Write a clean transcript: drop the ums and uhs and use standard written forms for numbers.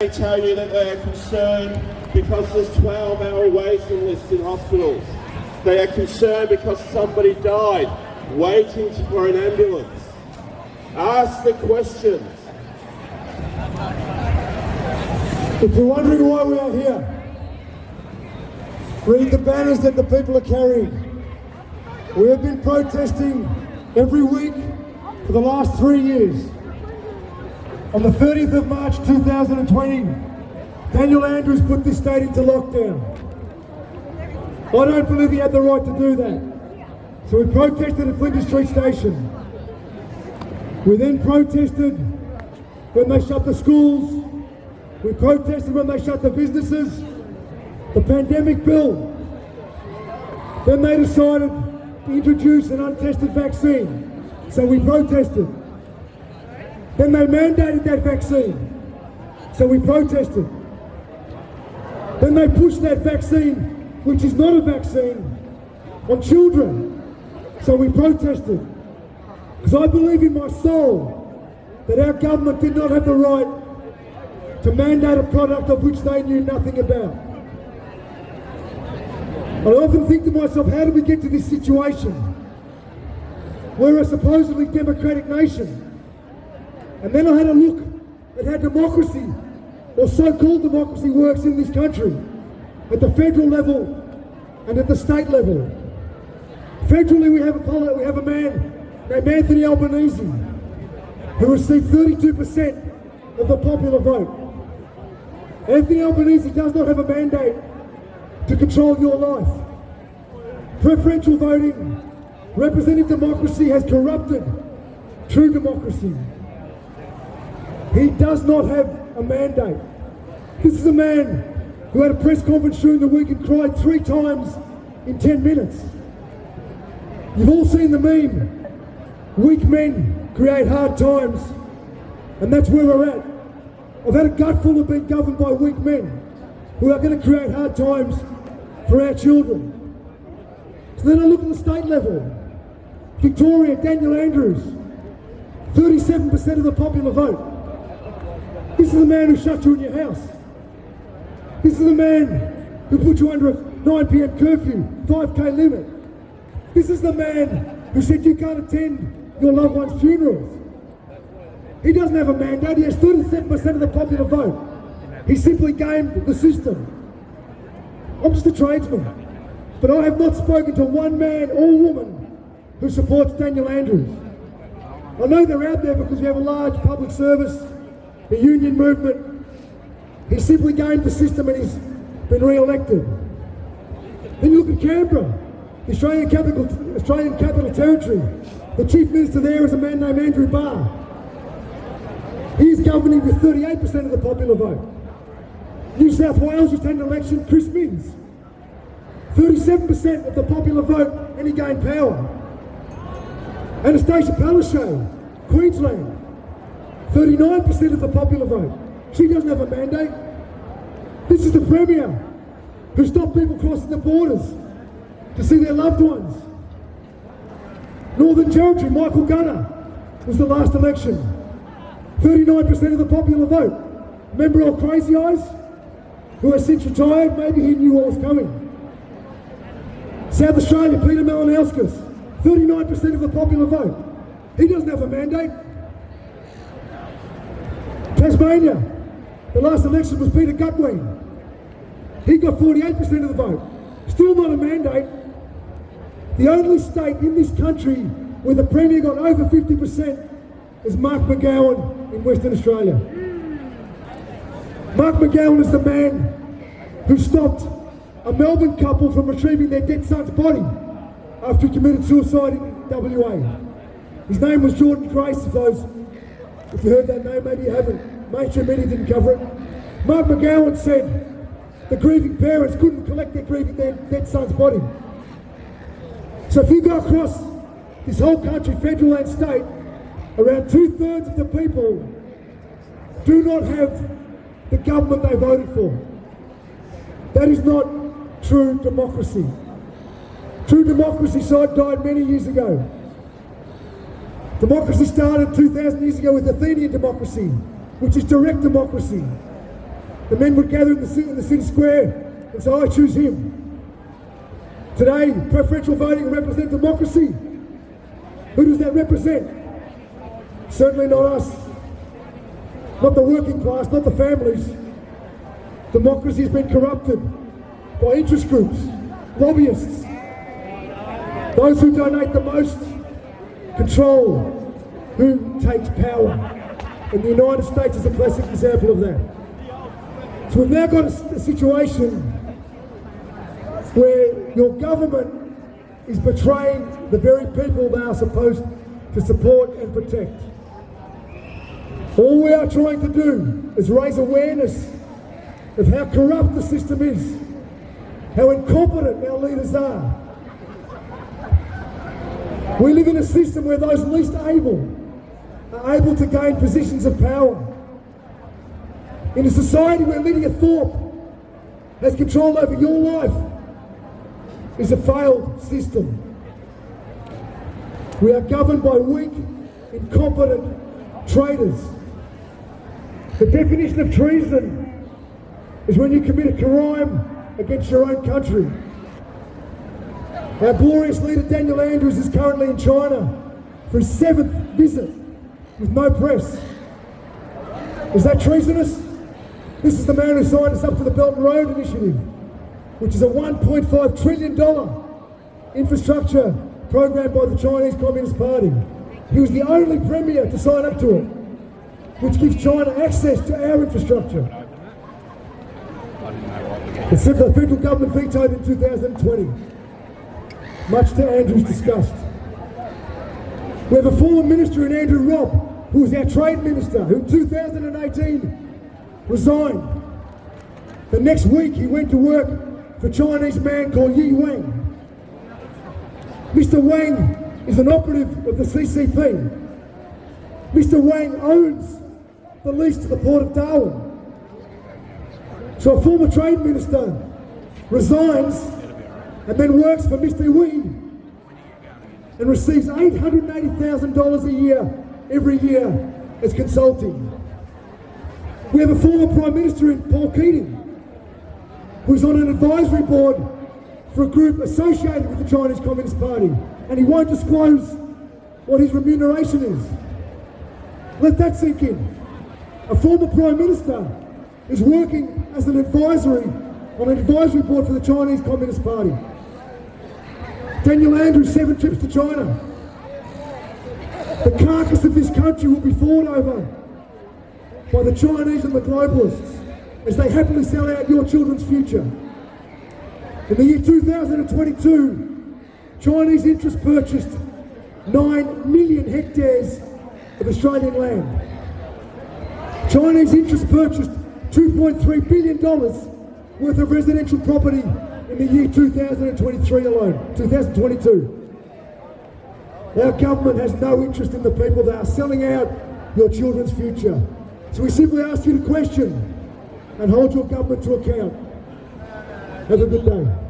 They tell you that they are concerned because there's 12-hour waiting lists in hospitals. They are concerned because somebody died waiting for an ambulance. Ask the questions. If you're wondering why we are here, read the banners that the people are carrying. We have been protesting every week for the last 3 years. On the 30th of March 2020, Daniel Andrews put this state into lockdown. I don't believe he had the right to do that. So we protested at Flinders Street Station. We then protested when they shut the schools. We protested when they shut the businesses. The pandemic bill. Then they decided to introduce an untested vaccine. So we protested. Then they mandated that vaccine. So we protested. Then they pushed that vaccine, which is not a vaccine, on children. So we protested. Because I believe in my soul that our government did not have the right to mandate a product of which they knew nothing about. I often think to myself, how did we get to this situation? We're a supposedly democratic nation. And then I had a look at how democracy, or so-called democracy, works in this country, at the federal level and at the state level. Federally, we have a man named Anthony Albanese, who received 32% of the popular vote. Anthony Albanese does not have a mandate to control your life. Preferential voting, representative democracy has corrupted true democracy. He does not have a mandate. This is a man who had a press conference during the week and cried 3 times in 10 minutes. You've all seen the meme. Weak men create hard times, and that's where we're at. I've had a gutful of being governed by weak men who are going to create hard times for our children. So then I look at the state level. Victoria, Daniel Andrews, 37% of the popular vote. This is the man who shut you in your house. This is the man who put you under a 9 p.m. curfew, 5k limit. This is the man who said you can't attend your loved one's funerals. He doesn't have a mandate. He has 37% of the popular vote. He simply gamed the system. I'm just a tradesman. But I have not spoken to one man or woman who supports Daniel Andrews. I know they're out there because we have a large public service, the union movement. He simply gamed the system and he's been re-elected. Then you look at Canberra, the Australian Capital Territory. The Chief Minister there is a man named Andrew Barr. He's governing with 38% of the popular vote. New South Wales just had an election, Chris Minns. 37% of the popular vote and he gained power. Anastasia Palaszczuk, Queensland. 39% of the popular vote. She doesn't have a mandate. This is the Premier who stopped people crossing the borders to see their loved ones. Northern Territory, Michael Gunner was the last election. 39% of the popular vote. Remember old Crazy Eyes, who has since retired? Maybe he knew what was coming. South Australia, Peter Malinauskas, 39% of the popular vote. He doesn't have a mandate. Tasmania, the last election was Peter Gutwein. He got 48% of the vote. Still not a mandate. The only state in this country where the Premier got over 50% is Mark McGowan in Western Australia. Mark McGowan is the man who stopped a Melbourne couple from retrieving their dead son's body after he committed suicide in WA. His name was Jordan Grace, if you heard that name, maybe you haven't. Mainstream media didn't cover it. Mark McGowan said the grieving parents couldn't collect their dead son's body. So if you go across this whole country, federal and state, around 2/3 of the people do not have the government they voted for. That is not true democracy. True democracy died many years ago. Democracy started 2,000 years ago with Athenian democracy, which is direct democracy. the men would gather in the city square and say, I choose him. Today, preferential voting represents democracy. Who does that represent? Certainly not us. Not the working class, not the families. Democracy has been corrupted by interest groups, lobbyists. Those who donate the most control who takes power. And the United States is a classic example of that. So we've now got a situation where your government is betraying the very people they are supposed to support and protect. All we are trying to do is raise awareness of how corrupt the system is, how incompetent our leaders are. We live in a system where those least able are able to gain positions of power. In a society where Lydia Thorpe has control over your life is a failed system. We are governed by weak, incompetent traitors. The definition of treason is when you commit a crime against your own country. Our glorious leader Daniel Andrews is currently in China for his 7th visit with no press. Is that treasonous? This is the man who signed us up to the Belt and Road Initiative, which is a $1.5 trillion infrastructure program by the Chinese Communist Party. He was the only premier to sign up to it, which gives China access to our infrastructure. The federal government vetoed in 2020, much to Andrew's disgust. We have a former minister in Andrew Robb, who was our trade minister, who in 2018 resigned. The next week he went to work for a Chinese man called Yi Wang. Mr. Wang is an operative of the CCP. Mr. Wang owns the lease to the Port of Darwin. So a former trade minister resigns and then works for Mr. Wee and receives $880,000 a year, every year, as consulting. We have a former Prime Minister in Paul Keating, who's on an advisory board for a group associated with the Chinese Communist Party, and he won't disclose what his remuneration is. Let that sink in. A former Prime Minister is working as an advisory on an advisory board for the Chinese Communist Party. Daniel Andrews, 7 trips to China. The carcass of this country will be fought over by the Chinese and the globalists as they happily sell out your children's future. In the year 2022, Chinese interests purchased 9 million hectares of Australian land. Chinese interests purchased $2.3 billion worth of residential property in the year 2023 alone, 2022. Our government has no interest in the people. They are selling out your children's future. So we simply ask you to question and hold your government to account. Have a good day.